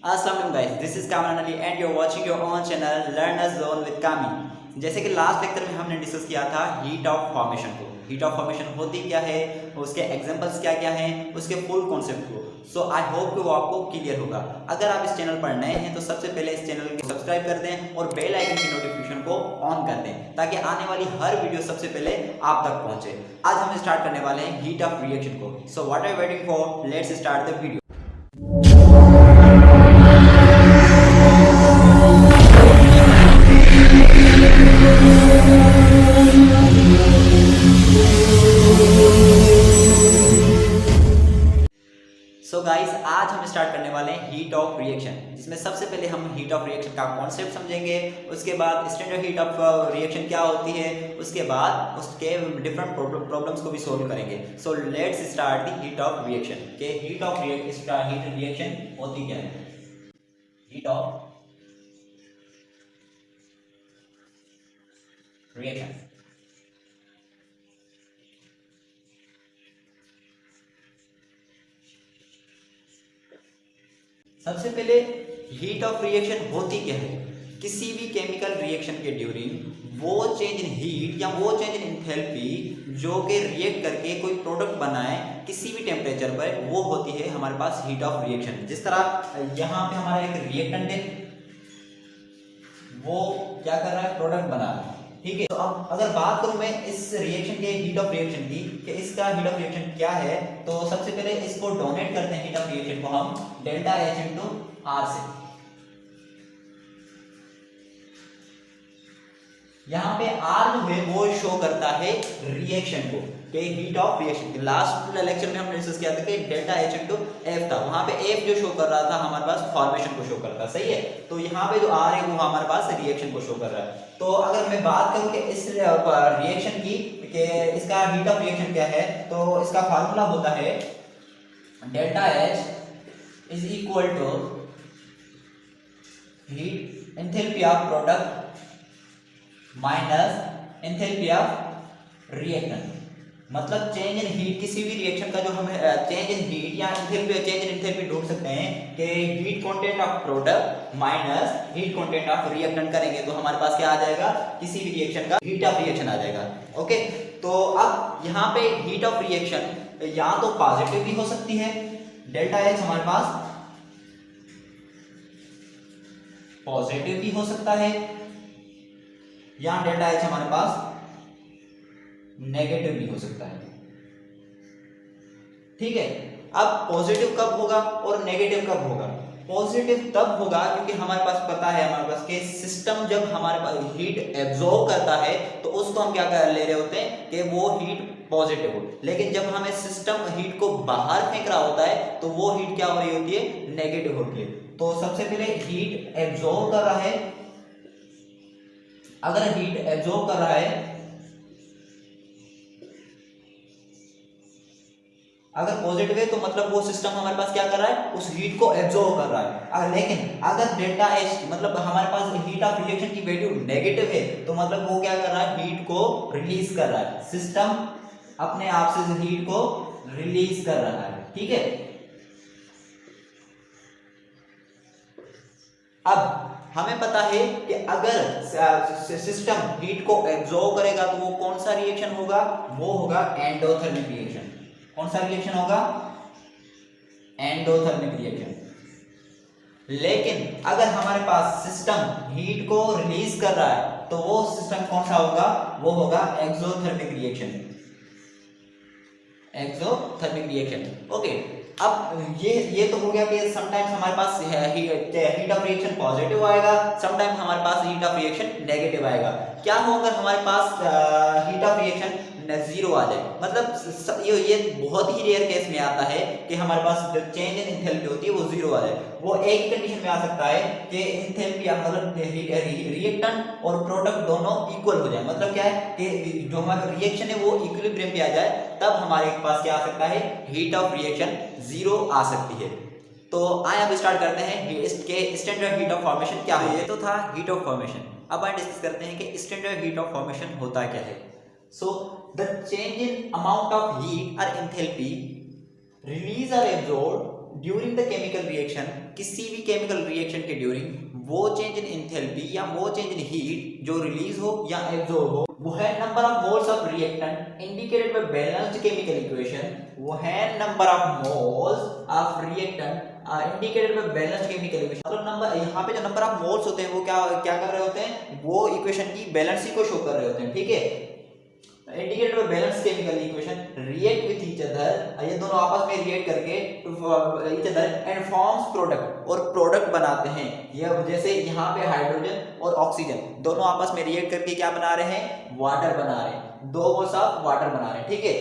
Assalamualaikum guys, this is Kamran Ali and you're watching your own channel Learners Zone with Kami। जैसे कि last lecture में हमने discuss किया था heat of formation को। Heat of formation होती क्या है, उसके एग्जांपल्स क्या क्या हैं, उसके फुल कॉन्सेप्ट को। सो आई होप कि वो आपको क्लियर होगा। अगर आप इस चैनल पर नए हैं तो सबसे पहले इस चैनल को सब्सक्राइब कर दें और बेल आइकन की नोटिफिकेशन को ऑन कर दें ताकि आने वाली हर वीडियो सबसे पहले आप तक पहुंचे। आज हम स्टार्ट करने वाले हैं हीट ऑफ रिएक्शन को। So what are you waiting for, let's start the video. So guys, आज हम स्टार्ट करने वाले हैं हीट ऑफ रिएक्शन, जिसमें सबसे पहले हम हीट ऑफ रिएक्शन का कॉन्सेप्ट समझेंगे। उसके बाद स्टैंडर्ड हीट ऑफ रिएक्शन क्या होती है, उसके बाद उसके डिफरेंट प्रॉब्लम्स को भी सोल्व करेंगे। So let's start the heat of reaction. के हीट ऑफ रिएक्शन होती क्या है? हीट ऑफ रिएक्शन सबसे पहले हीट ऑफ रिएक्शन होती क्या है? किसी भी केमिकल रिएक्शन के ड्यूरिंग वो चेंज इन हीट या वो चेंज इन एंथैल्पी जो कि रिएक्ट करके कोई प्रोडक्ट बनाए किसी भी टेम्परेचर पर, वो होती है हमारे पास हीट ऑफ रिएक्शन। जिस तरह यहाँ पे हमारा एक रिएक्टेंट है, वो क्या कर रहा है, प्रोडक्ट बना रहा है, ठीक है। तो अब अगर बात करूं मैं इस रिएक्शन के हीट ऑफ रिएक्शन की कि इसका हीट ऑफ रिएक्शन क्या है, तो सबसे पहले इसको डोनेट करते हैं हीट ऑफ रिएक्शन को हम डेल्टा H इंटू आर से। यहाँ पे R जो है वो शो करता है रिएक्शन को, के heat of reaction. Last lecture में हमने डिस्कस किया था कि डेल्टा H इंटू F था, वहां पे F जो शो कर रहा था हमारे पास फॉर्मेशन को शो करता, सही है। तो यहाँ पे जो R है वो हमारे पास रिएक्शन को शो कर रहा है। तो अगर मैं बात करूं कि इस रिएक्शन की कि इसका हीट ऑफ रिएक्शन क्या है, तो इसका फार्मूला होता है delta H is equal to heat enthalpy of product minus enthalpy of reactant. मतलब चेंज इन हीट, किसी भी रिएक्शन का जो हम चेंज इन हीट या एंथैल्पी, चेंज इन एंथैल्पी ढूंढ सकते हैं कि heat content of product minus heat content of reactant करेंगे तो हमारे पास क्या आ जाएगा, किसी भी रिएक्शन का हीट ऑफ रिएक्शन आ जाएगा। ओके, तो अब यहाँ पे हीट ऑफ रिएक्शन या तो पॉजिटिव भी हो सकती है, डेल्टा H हमारे पास पॉजिटिव भी हो सकता है, या डेल्टा H हमारे पास नेगेटिव भी हो सकता है, ठीक है। अब पॉजिटिव कब होगा और नेगेटिव कब होगा? पॉजिटिव तब होगा क्योंकि हमारे पास पता है, हमारे पास के सिस्टम जब हमारे पास हीट एब्जॉर्ब करता है तो उसको हम क्या कर ले रहे होते हैं कि वो हीट पॉजिटिव हो। लेकिन जब हमें सिस्टम हीट को बाहर फेंक रहा होता है तो वो हीट क्या हो रही होती है, नेगेटिव होती है। तो सबसे पहले हीट एब्जॉर्ब कर रहा है, अगर हीट एब्जॉर्ब कर रहा है, अगर पॉजिटिव है तो मतलब वो सिस्टम हमारे पास क्या कर रहा है, उस हीट को एब्जॉर्ब कर रहा है। लेकिन अगर डेल्टा H मतलब हमारे पास हीट ऑफ रिएक्शन की वैल्यू नेगेटिव है तो मतलब वो क्या कर रहा है, हीट को रिलीज कर रहा है, सिस्टम अपने आप से हीट को रिलीज कर रहा है, ठीक है। अब हमें पता है कि अगर सिस्टम हीट को एब्जॉर्ब करेगा तो वो कौन सा रिएक्शन होगा, वो होगा एंडोथर्मिक रिएक्शन। कौन सा रिएक्शन होगा, एंडोथर्मिक रिएक्शन। लेकिन अगर हमारे पास सिस्टम हीट को रिलीज कर रहा है तो वो सिस्टम कौन सा होगा, वो होगा exothermic reaction. Exothermic reaction, okay. अब ये तो हो गया कि समटाइम्स हमारे पास हीट ऑफ रिएक्शन पॉजिटिव आएगा, समटाइम्स हमारे पास हीट ऑफ रिएक्शन नेगेटिव आएगा। क्या हो अगर हमारे पास हीट ऑफ रिएक्शन जीरो आ जाए, मतलब ये बहुत ही रेयर केस में आता है कि हमारे पास जो चेंज इन एंथैल्पी होती है वो जीरो आ जाए। वो एक ही कंडीशन में आ सकता है कि एंथैल्पी मतलब रिएक्टेंट और प्रोडक्ट दोनों इक्वल हो जाए। मतलब क्या है कि जो हमारा रिएक्शन है वो इक्विलिब्रियम पे आ जाए, तब हमारे पास क्या आ सकता है, हीट ऑफ रिएक्शन जीरो आ सकती है। तो आइए अब स्टार्ट करते हैं इसके स्टैंडर्ड हीट ऑफ फॉर्मेशन क्या है। ये तो था हीट ऑफ फॉर्मेशन। अब हम डिस्कस करते हैं कि स्टैंडर्ड हीट ऑफ फॉर्मेशन होता क्या है। So the change in amount of heat or enthalpy released or absorbed during the chemical reaction किसी भी केमिकल रिएक्शन के ड्यूरिंग वो चेंज इन एंथैल्पी या वो चेंज इन हीट जो रिलीज हो या एब्जॉर्ब हो, वो है number of moles of reactant indicated by balanced chemical equation. वो है number of moles of reactant indicated by balanced chemical equation. मतलब नंबर, यहाँ पे जो नंबर ऑफ मोल्स होते हैं वो क्या क्या कर रहे होते हैं, वो इक्वेशन की बैलेंस को शो कर रहे होते हैं। ठीक है, indicated by balance chemical equation react with each other, ये दोनों आपस में रिएक्ट करके each other and forms product, और प्रोडक्ट बनाते हैं। ये जैसे यहाँ पे हाइड्रोजन और ऑक्सीजन दोनों आपस में रिएक्ट करके क्या बना रहे हैं, वाटर बना रहे हैं, 2 मोल्स ऑफ वाटर बना रहे हैं। ठीक है,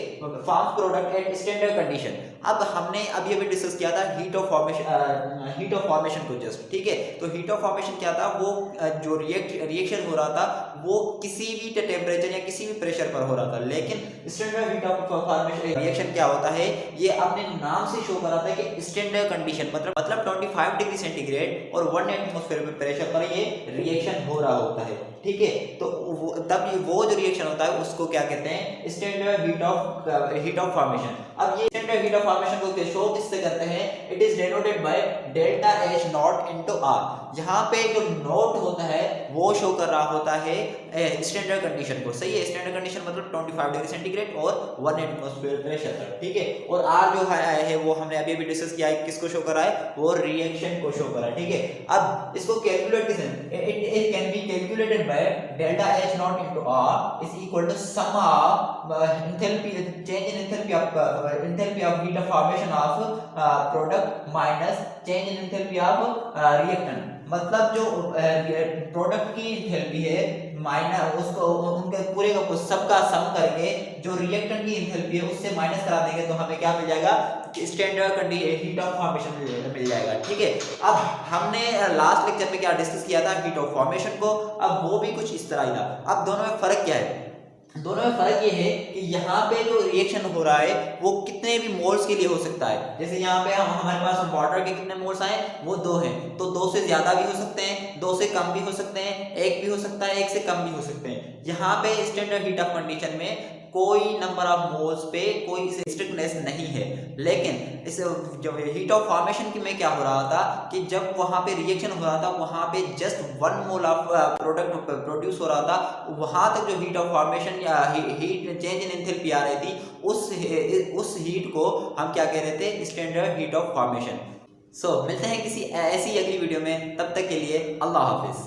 forms product at standard condition. अब हमने अभी अभी डिस्कस किया था हीट ऑफ फॉर्मेशन को जस्ट। ठीक है, तो हीट ऑफ फॉर्मेशन क्या था, वो जो रिएक्शन हो रहा था वो किसी भी टेम्परेचर या किसी भी प्रेशर पर हो रहा था। लेकिन standard heat of formation reaction क्या होता है, ये अपने नाम से शो कराता है कि स्टैंडर्ड कंडीशन मतलब 25 डिग्री सेंटीग्रेड और 1 एटमॉस्फेयर प्रेशर पर ये रिएक्शन हो रहा होता है। ठीक है, तो तब वो जो रिएक्शन होता है उसको क्या कहते हैं, स्टैंडर्ड हीट ऑफ फॉर्मेशन। अब ये स्टैंडर्ड हीट ऑफ फॉर्मेशन को शो किससे करते हैं, it is denoted by delta H not into R। यहाँ पे जो नोट होता है वो शो कर रहा होता है स्टैंडर्ड कंडीशन को। सही है, स्टैंडर्ड कंडीशन मतलब 25 डिग्री सेंटीग्रेड और 1 एटमॉस्फेयर प्रेशर तक। ठीक है, और R जो है वो हमने अभी भी डिस्कस किया है, किसको शो कर रहा है, वो रिएक्शन को शो कर रहा है। ठीक है, अब इसको कैलकुलेट किसे, it can be calculated by delta H not into R is equal to sum of enthalpy change in enthalpy of heat of formation of product minus change in enthalpy of reactant. मतलब जो product की enthalpy है minus उसको उनके पूरे का सबका सम करके जो रिएक्टेंट की एंथैल्पी है उससे माइनस करा देंगे तो हमें क्या मिल जाएगा, स्टैंडर्ड हीट ऑफ फॉर्मेशन मिल जाएगा। ठीक है, अब हमने लास्ट लेक्चर में क्या डिस्कस किया था, हीट ऑफ फॉर्मेशन को। अब वो भी कुछ इस तरह ही था। अब दोनों में फर्क क्या है, दोनों में फर्क ये है कि यहाँ पे जो रिएक्शन हो रहा है वो कितने भी मोल्स के लिए हो सकता है। जैसे यहाँ पे हमारे पास वाटर के कितने मोल्स आए, वो 2 हैं, तो 2 से ज्यादा भी हो सकते हैं, 2 से कम भी हो सकते हैं, 1 भी हो सकता है, 1 से कम भी हो सकते हैं। यहाँ पे स्टैंडर्ड हीट ऑफ कंडीशन में कोई नंबर ऑफ मोल्स पे कोई स्ट्रिक्टनेस नहीं है। लेकिन इस जब हीट ऑफ फॉर्मेशन की में क्या हो रहा था कि जब वहां पे रिएक्शन हो रहा था वहां पे just 1 mole of product produce हो रहा था, वहां तक जो हीट ऑफ फॉर्मेशन या हीट चेंज इन एंथैल्पी आ रही थी उस हीट को हम क्या कह रहे थे, स्टैंडर्ड हीट ऑफ फॉर्मेशन। सो मिलते हैं किसी ऐसी अगली वीडियो में, तब तक के लिए अल्लाह हाफिज।